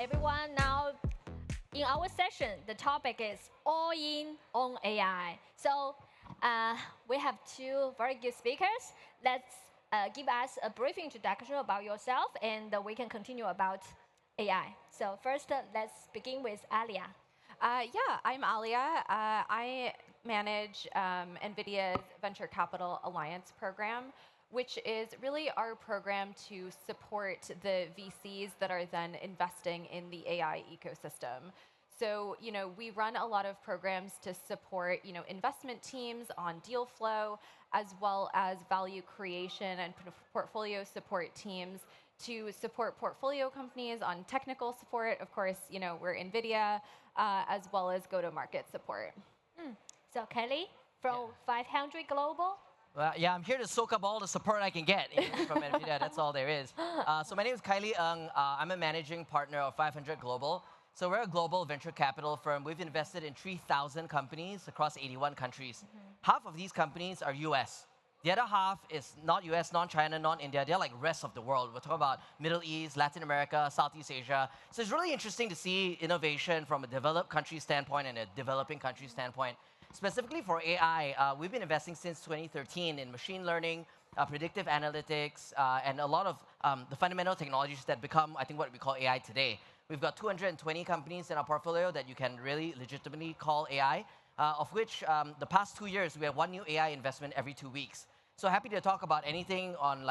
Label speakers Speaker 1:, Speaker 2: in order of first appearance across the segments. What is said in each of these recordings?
Speaker 1: everyone. Now, in our session, the topic is all in on AI. So, we have two very good speakers. Let's give us a brief introduction about yourself, and we can continue about AI. So, first, let's begin with Aliya.
Speaker 2: Yeah, I'm Aliya. I manage NVIDIA's Venture Capital Alliance program, which is really our program to support the VCs that are then investing in the AI ecosystem. So, we run a lot of programs to support, investment teams on deal flow, as well as value creation and portfolio support teams to support portfolio companies on technical support. Of course, we're NVIDIA, as well as go-to-market support.
Speaker 1: So, Khailee from 500 Global.
Speaker 3: Well, yeah, I'm here to soak up all the support I can get from NVIDIA. That's all there is. So my name is Khailee Ng. I'm a managing partner of 500 Global. So we're a global venture capital firm. We've invested in 3,000 companies across 81 countries. Half of these companies are US. The other half is not US, non-China, non-India. They're like rest of the world. We're talking about Middle East, Latin America, Southeast Asia. So it's really interesting to see innovation from a developed country standpoint and a developing country standpoint. Specifically for AI, we've been investing since 2013 in machine learning, predictive analytics, and a lot of the fundamental technologies that become, I think, what we call AI today. We've got 220 companies in our portfolio that you can really legitimately call AI, of which the past 2 years, we have one new AI investment every 2 weeks. So happy to talk about anything on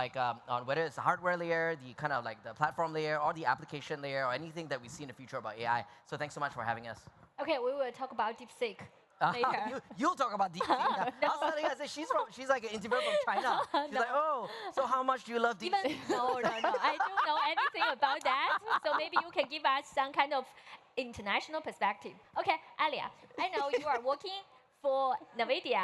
Speaker 3: on whether it's the hardware layer, the kind of like the platform layer, or the application layer, or anything that we see in the future about AI. So thanks so much for having us.
Speaker 1: Okay, we will talk about DeepSeek.
Speaker 3: You'll talk about DeepSeek. No. I was telling her, I said, she's like an interviewer from China. She's like, oh, so how much do you love DeepSeek?
Speaker 1: No. I don't know anything about that. So maybe you can give us some kind of international perspective. Okay, Aliya, I know you are working for NVIDIA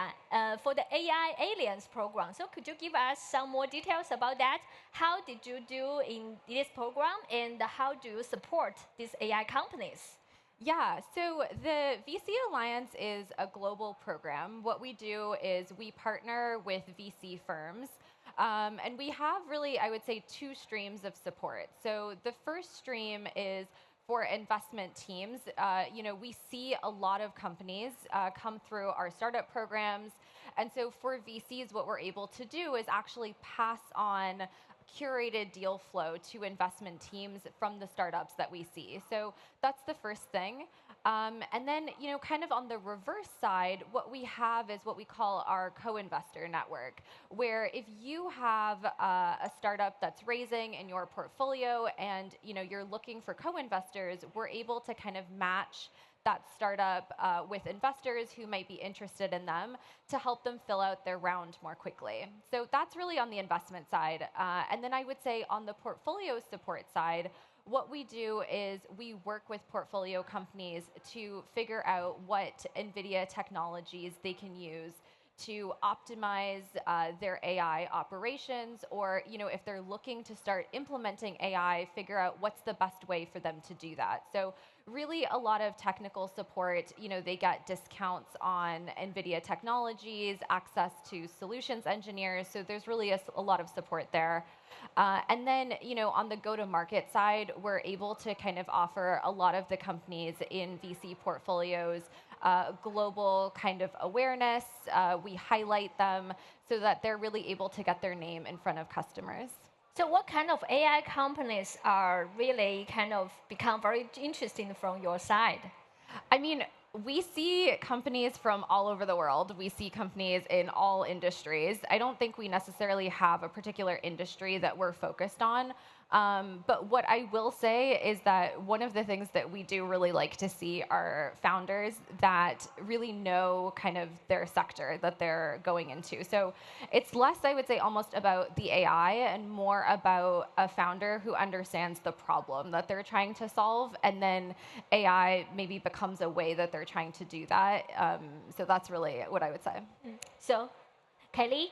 Speaker 1: for the AI Aliens program. So could you give us some more details about that? How did you do in this program, and how do you support these AI companies?
Speaker 2: Yeah, so the VC Alliance is a global program. What we do is we partner with VC firms, and we have really, I would say, two streams of support. So the first stream is for investment teams. We see a lot of companies come through our startup programs. And so for VCs, what we're able to do is actually pass on curated deal flow to investment teams from the startups that we see. So that's the first thing. And then, kind of on the reverse side, what we have is what we call our co-investor network, where if you have a startup that's raising in your portfolio and, you're looking for co-investors, we're able to kind of match that startup with investors who might be interested in them to help them fill out their round more quickly. So that's really on the investment side. And then I would say on the portfolio support side, what we do is we work with portfolio companies to figure out what NVIDIA technologies they can use to optimize their AI operations, or if they're looking to start implementing AI, figure out what's the best way for them to do that. So really a lot of technical support. They get discounts on NVIDIA technologies, access to solutions engineers. So there's really a lot of support there. And then, on the go-to-market side, we're able to kind of offer a lot of the companies in VC portfolios global kind of awareness. We highlight them so that they're really able to get their name in front of customers.
Speaker 1: So what kind of AI companies are really kind of become very interesting from your side?
Speaker 2: I mean, we see companies from all over the world. We see companies in all industries. I don't think we necessarily have a particular industry that we're focused on. But what I will say is that one of the things that we do really like to see are founders that really know kind of their sector that they're going into. So it's less, I would say, almost about the AI and more about a founder who understands the problem that they're trying to solve, and then AI maybe becomes a way that they're trying to do that. So that's really what I would say.
Speaker 1: So, Khailee,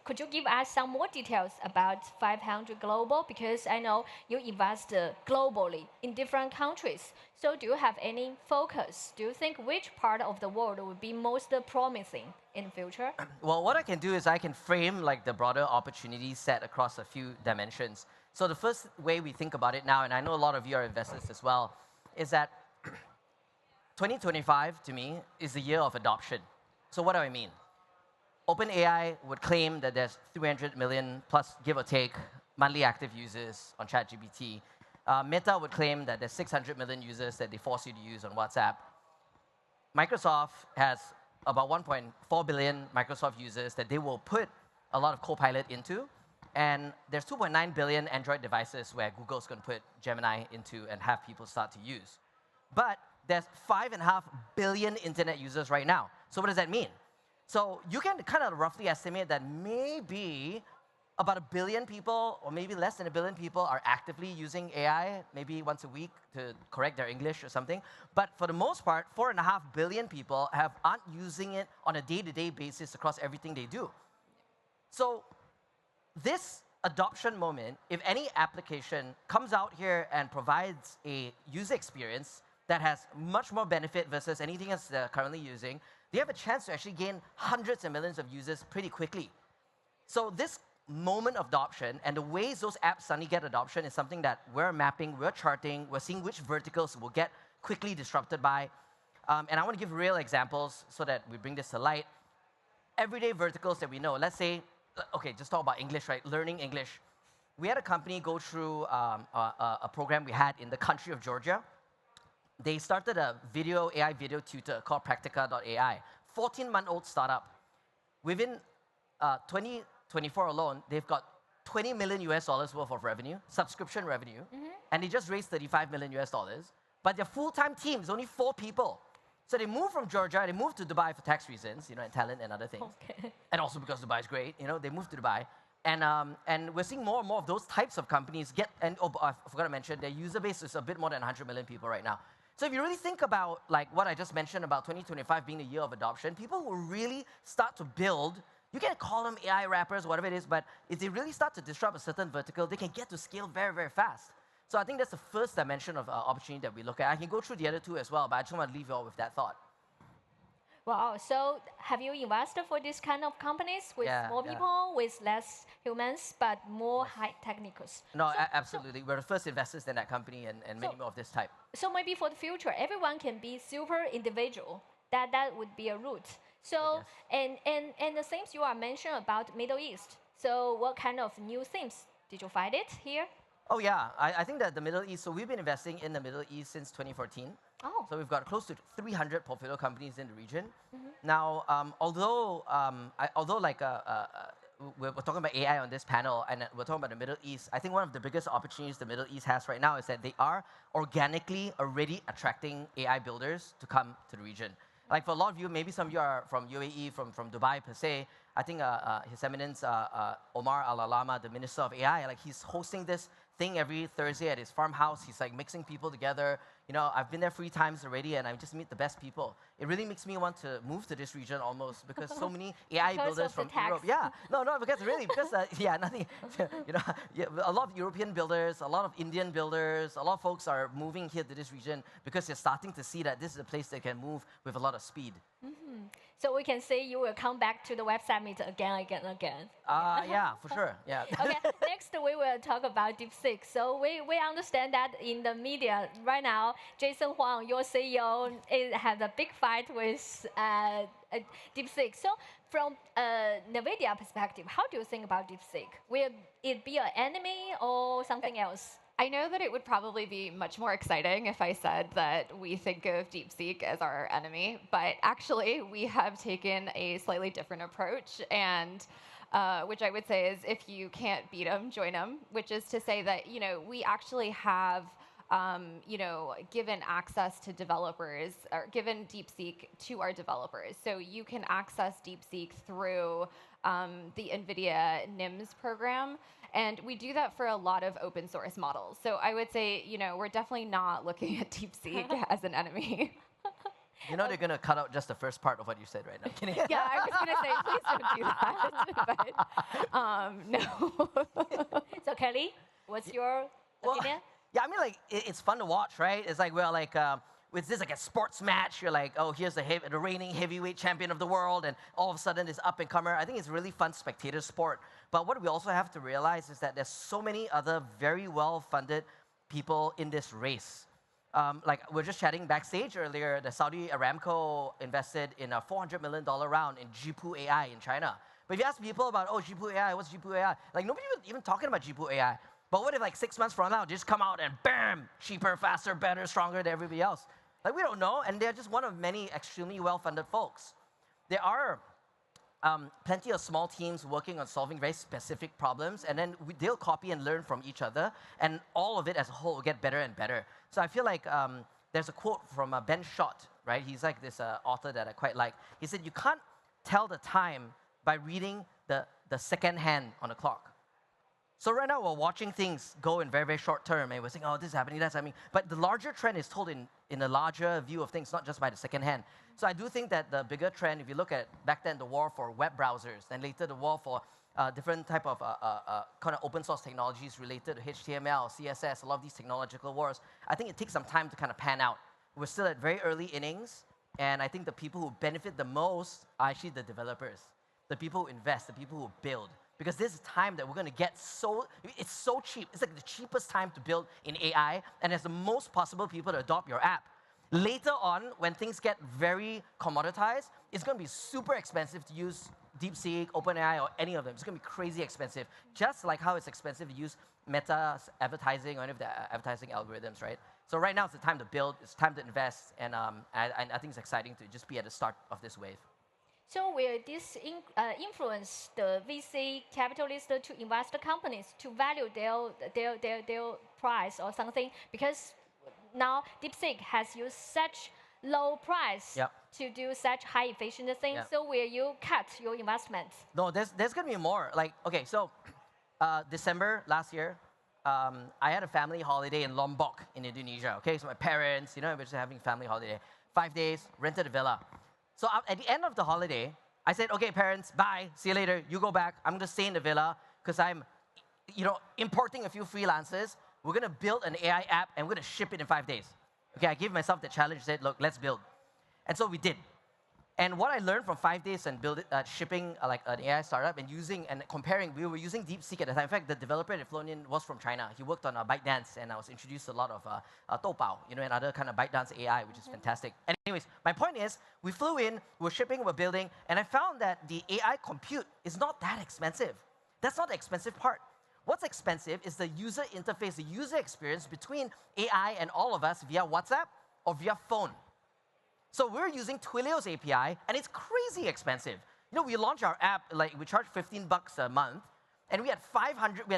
Speaker 1: could you give us some more details about 500 Global? Because I know you invest globally in different countries. So do you have any focus? Do you think which part of the world would be most promising in the future?
Speaker 3: Well, what I can do is I can frame like the broader opportunity set across a few dimensions. So the first way we think about it now, and I know a lot of you are investors as well, is that 2025 to me is the year of adoption. So what do I mean? OpenAI would claim that there's 300 million plus, give or take, monthly active users on ChatGPT. Meta would claim that there's 600 million users that they force you to use on WhatsApp. Microsoft has about 1.4 billion Microsoft users that they will put a lot of Copilot into. And there's 2.9 billion Android devices where Google's going to put Gemini into and have people start to use. But there's 5.5 billion internet users right now. So what does that mean? So you can kind of roughly estimate that maybe about 1 billion people, or maybe less than 1 billion people, are actively using AI, maybe once a week to correct their English or something. But for the most part, 4.5 billion people aren't using it on a day-to-day basis across everything they do. So this adoption moment, if any application comes out here and provides a user experience that has much more benefit versus anything else they're currently using, they have a chance to actually gain hundreds of millions of users pretty quickly. So this moment of adoption and the ways those apps suddenly get adoption is something that we're mapping, we're charting, we're seeing which verticals will get quickly disrupted by. And I want to give real examples so that we bring this to light. Everyday verticals that we know, let's say, okay, just talk about English, right? Learning English. We had a company go through a program we had in the country of Georgia. They started a AI video tutor called Practica.ai, 14-month-old startup. Within 2024 alone, they've got $20 million US worth of revenue, subscription revenue, and they just raised $35 million US. But their full-time team is only 4 people. So they moved from Georgia, they moved to Dubai for tax reasons, and talent and other things.
Speaker 1: Okay.
Speaker 3: And also because Dubai is great, they moved to Dubai. And we're seeing more and more of those types of companies I forgot to mention, their user base is a bit more than 100 million people right now. So if you really think about like what I just mentioned about 2025 being the year of adoption, people will really start to build. You can call them AI rappers, whatever it is, but if they really start to disrupt a certain vertical, they can get to scale very, very fast. So I think that's the first dimension of opportunity that we look at. I can go through the other two as well, but I just want to leave you all with that thought.
Speaker 1: Wow, so have you invested for this kind of companies with more people, with less humans, but more high technicals?
Speaker 3: No, absolutely. We're the first investors in that company and many more of this type.
Speaker 1: So maybe for the future, everyone can be super individual. That would be a route. So, and the themes you are mentioning about Middle East. So what kind of new themes? Did you find it here?
Speaker 3: Oh yeah, I think that the Middle East, so we've been investing in the Middle East since 2014.
Speaker 1: Oh.
Speaker 3: So we've got close to 300 portfolio companies in the region. Now, although we're talking about AI on this panel and we're talking about the Middle East, I think one of the biggest opportunities the Middle East has right now is that they are organically already attracting AI builders to come to the region. Like for a lot of you, maybe some of you are from UAE, from Dubai per se. I think His Eminence Omar Al-Alama, the Minister of AI, like he's hosting this thing every Thursday at his farmhouse. He's like mixing people together. I've been there 3 times already, and I just meet the best people. It really makes me want to move to this region almost because so many AI builders from Europe. Yeah, no, because nothing. A lot of European builders, a lot of Indian builders, a lot of folks are moving here to this region because they're starting to see that this is a place they can move with a lot of speed.
Speaker 1: So we can say you will come back to the Web Summit again.
Speaker 3: Yeah, for sure. Yeah.
Speaker 1: Okay, next we will talk about DeepSeek. So we understand that in the media right now, Jason Huang, your CEO, has a big fight with DeepSeek. So from NVIDIA perspective, how do you think about DeepSeek? Will it be an enemy or something else?
Speaker 2: I know that it would probably be much more exciting if I said that we think of DeepSeek as our enemy, but actually we have taken a slightly different approach, and which I would say is if you can't beat them, join them, which is to say that we actually have given access to developers, or given DeepSeek to our developers. So you can access DeepSeek through the NVIDIA NIMS program. And we do that for a lot of open source models. So I would say, we're definitely not looking at DeepSeek as an enemy.
Speaker 3: You know they're going to cut out just the first part of what you said right now. Kidding?
Speaker 2: Yeah, I was going to say, please don't do that. But no.
Speaker 1: So Khailee, what's your opinion?
Speaker 3: Yeah, I mean, like, it's fun to watch, right? It's like, well, like, with this, like, a sports match, you're like, oh, here's the reigning heavyweight champion of the world, and all of a sudden, this up-and-comer. I think it's really fun spectator sport. But what we also have to realize is that there's so many other very well-funded people in this race. Like, we're just chatting backstage earlier, the Saudi Aramco invested in a $400 million round in Jipu AI in China. But if you ask people about, oh, Jipu AI, what's Jipu AI? Like, nobody was even talking about Jipu AI. But what if, like, 6 months from now, they just come out and bam, cheaper, faster, better, stronger than everybody else? Like, we don't know, and they're just one of many extremely well-funded folks. There are plenty of small teams working on solving very specific problems, and then they'll copy and learn from each other, and all of it as a whole will get better and better. So I feel like there's a quote from Ben Schott, right? He's like this author that I quite like. He said, you can't tell the time by reading the second hand on the clock. So right now, we're watching things go in very, very short term, and we're saying, oh, this is happening, that's happening. But the larger trend is told in a larger view of things, not just by the second hand. So I do think that the bigger trend, if you look at back then, the war for web browsers, then later the war for different type of kind of open source technologies related to HTML, CSS, a lot of these technological wars, I think it takes some time to kind of pan out. We're still at very early innings, and I think the people who benefit the most are actually the developers, the people who invest, the people who build. Because this is time that we're going to get it's so cheap. It's like the cheapest time to build in AI, and there's the most possible people to adopt your app. Later on, when things get very commoditized, it's going to be super expensive to use DeepSeek, OpenAI, or any of them. It's going to be crazy expensive, just like how it's expensive to use Meta's advertising or any of the advertising algorithms, right? So right now, it's the time to build, it's time to invest, and I think it's exciting to just be at the start of this wave.
Speaker 1: So will this influence the VC capitalists to invest the companies to value their price or something? Because now DeepSeek has used such low price to do such high efficient things. So will you cut your investments?
Speaker 3: No, there's going to be more. Like, okay, so December last year, I had a family holiday in Lombok in Indonesia. Okay, so my parents, you know, we're just having family holiday. 5 days, rented a villa. So at the end of the holiday, I said, okay, parents, bye, see you later. You go back. I'm going to stay in the villa because I'm, you know, importing a few freelancers. We're going to build an AI app, and we're going to ship it in 5 days. Okay, I gave myself the challenge, said, look, let's build. And so we did. And what I learned from 5 days and shipping like an AI startup and using and comparing, we were using DeepSeek at the time. In fact, the developer that flown in was from China. He worked on ByteDance, and I was introduced to a lot of Toupao, you know, and other kind of ByteDance AI, which is fantastic. Anyways, my point is, we flew in, we're shipping, we're building, and I found that the AI compute is not that expensive. That's not the expensive part. What's expensive is the user interface, the user experience between AI and all of us via WhatsApp or via phone. So we're using Twilio's API, and it's crazy expensive. You know, we launched our app, like we charge $15 a month, and we had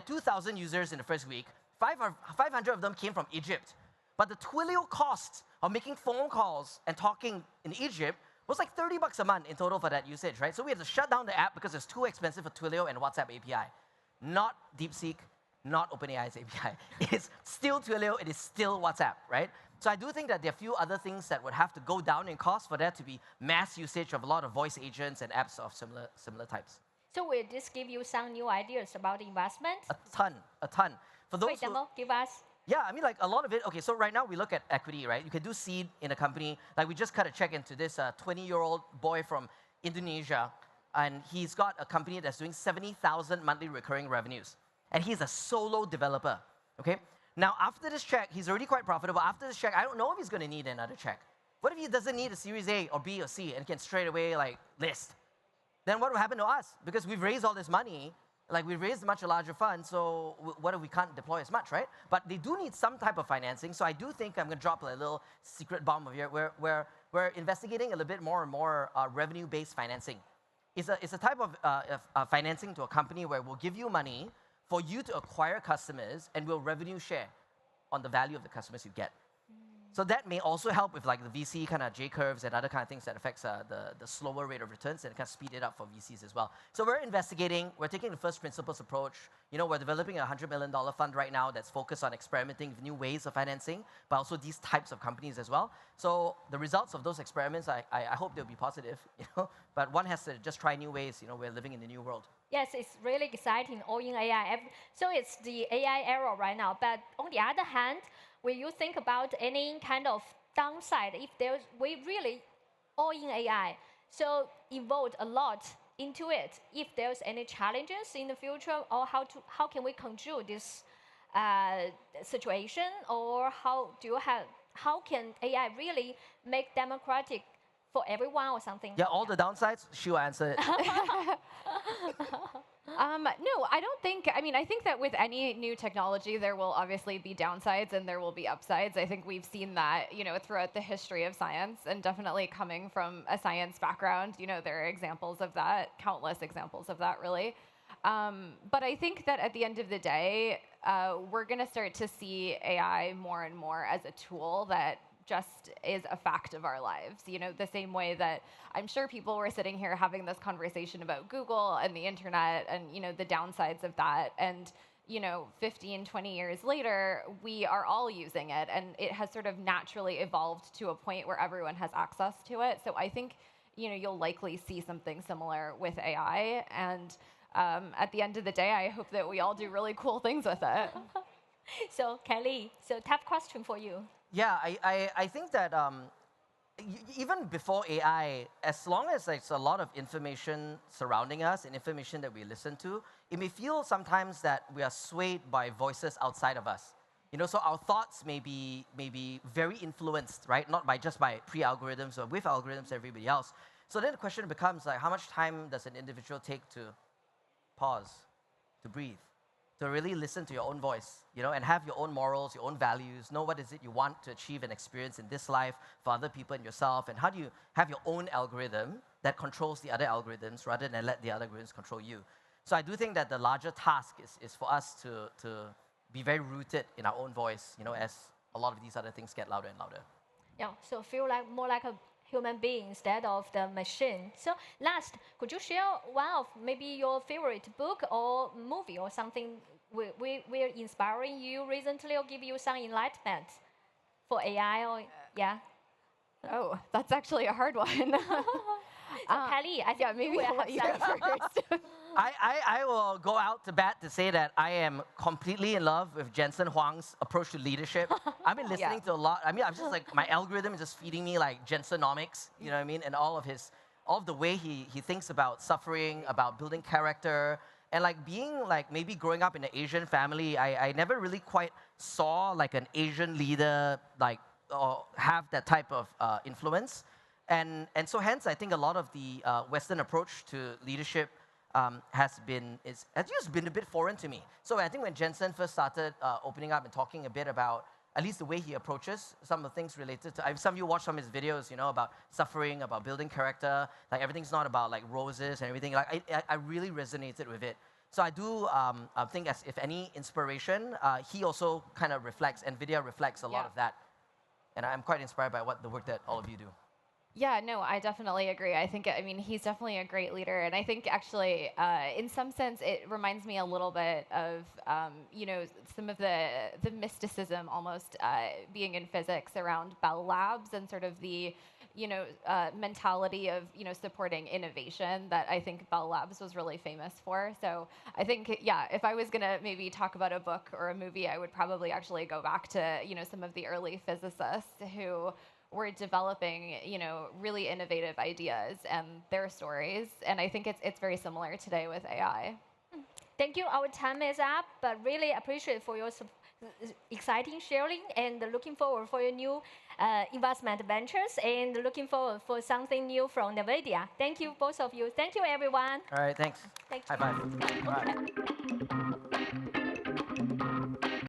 Speaker 3: 2,000 users in the first week. 500 of them came from Egypt. But the Twilio cost of making phone calls and talking in Egypt was like $30 a month in total for that usage, right? So we had to shut down the app because it's too expensive for Twilio and WhatsApp API. Not DeepSeek, not OpenAI's API. It is still Twilio, it is still WhatsApp, right? So I do think that there are a few other things that would have to go down in cost for there to be mass usage of a lot of voice agents and apps of similar types.
Speaker 1: So will this give you some new ideas about investment?
Speaker 3: A ton. For those
Speaker 1: Wait, Demo, give us.
Speaker 3: Yeah, I mean, like a lot of it. Okay, so right now we look at equity, right? You can do seed in a company. Like we just cut a check into this 20-year-old boy from Indonesia, and he's got a company that's doing 70,000 monthly recurring revenues, and he's a solo developer. Okay. Now, after this check, he's already quite profitable. After this check, I don't know if he's going to need another check. What if he doesn't need a Series A or B or C and can straight away like list? Then what will happen to us? Because we've raised all this money, like we've raised a much larger fund, so what if we can't deploy as much, right? But they do need some type of financing, so I do think I'm going to drop a little secret bomb over here where we're investigating a little bit more and more revenue-based financing. It's a type of financing to a company where we'll give you money for you to acquire customers, and we'll revenue share on the value of the customers you get. So that may also help with like the VC kind of J curves and other kind of things that affects the slower rate of returns and kind of speed it up for VCs as well. So we're investigating, we're taking the first principles approach. You know, we're developing a $100 million fund right now that's focused on experimenting with new ways of financing, but also these types of companies as well. So the results of those experiments, I hope they'll be positive, you know, but one has to just try new ways. You know, we're living in the new world.
Speaker 1: Yes, it's really exciting, all in AI. So it's the AI era right now. But on the other hand, will you think about any kind of downside if we really all in AI, so involved a lot into it? If there's any challenges in the future, or how can we control this situation, or how can AI really make democratic for everyone or something?
Speaker 3: Yeah, all the downsides, she will answer it.
Speaker 2: No, I don't think, I mean, I think that with any new technology, there will obviously be downsides and there will be upsides. I think we've seen that, you know, throughout the history of science, and definitely coming from a science background, you know, there are examples of that, countless examples of that, really. But I think that at the end of the day, we're going to start to see AI more and more as a tool that just is a fact of our lives. You know, the same way that I'm sure people were sitting here having this conversation about Google and the internet and, you know, the downsides of that. And, you know, 15, 20 years later, we are all using it, and it has sort of naturally evolved to a point where everyone has access to it. So I think, you know, you'll likely see something similar with AI. And at the end of the day, I hope that we all do really cool things with it.
Speaker 1: So, Khailee, so tough question for you.
Speaker 3: Yeah, I think that even before AI, as long as there's a lot of information surrounding us and information that we listen to, it may feel sometimes that we are swayed by voices outside of us. You know, so our thoughts may be very influenced, right? Not by just by pre-algorithms or with algorithms, everybody else. So then the question becomes like, how much time does an individual take to pause, to breathe, to really listen to your own voice, you know, and have your own morals, your own values, know what is it you want to achieve and experience in this life for other people and yourself, and how do you have your own algorithm that controls the other algorithms rather than let the other algorithms control you. So I do think that the larger task is for us to be very rooted in our own voice, you know, as a lot of these other things get louder and louder.
Speaker 1: Yeah, so feel like more like a human being instead of the machine. So last, could you share one of maybe your favorite book or movie or something we're inspiring you recently, or give you some enlightenment for AI, or yeah?
Speaker 2: Oh, that's actually a hard one.
Speaker 1: So Khailee, I think
Speaker 2: yeah, maybe I'll let you go first.
Speaker 3: I will go out to bat to say that I am completely in love with Jensen Huang's approach to leadership. I've been listening to a lot. I mean, I'm just like, my algorithm is just feeding me like Jensenomics, you know what I mean? And all of the way he thinks about suffering, about building character, and like being like maybe growing up in an Asian family, I never really quite saw like an Asian leader like have that type of influence. And so hence, I think a lot of the Western approach to leadership has just been a bit foreign to me. So I think when Jensen first started opening up and talking a bit about at least the way he approaches some of the things related to, some of you watch some of his videos, you know, about suffering, about building character, like everything's not about like roses and everything. Like I really resonated with it. So I do think, as if any inspiration, he also kind of reflects, NVIDIA reflects a lot of that. And I'm quite inspired by the work that all of you do.
Speaker 2: Yeah, no, I definitely agree. I mean, he's definitely a great leader. And I think actually, in some sense, it reminds me a little bit of, you know, some of the mysticism almost being in physics around Bell Labs and sort of the, you know, mentality of, you know, supporting innovation that I think Bell Labs was really famous for. So I think, yeah, if I was going to maybe talk about a book or a movie, I would probably actually go back to, you know, some of the early physicists who were developing, you know, really innovative ideas and their stories. And I think it's very similar today with AI.
Speaker 1: Thank you. Our time is up, but really appreciate for your exciting sharing, and looking forward for your new investment ventures, and looking forward for something new from NVIDIA. Thank you, both of you. Thank you, everyone.
Speaker 3: All right, thanks.
Speaker 1: Thank you.
Speaker 3: High five. All right.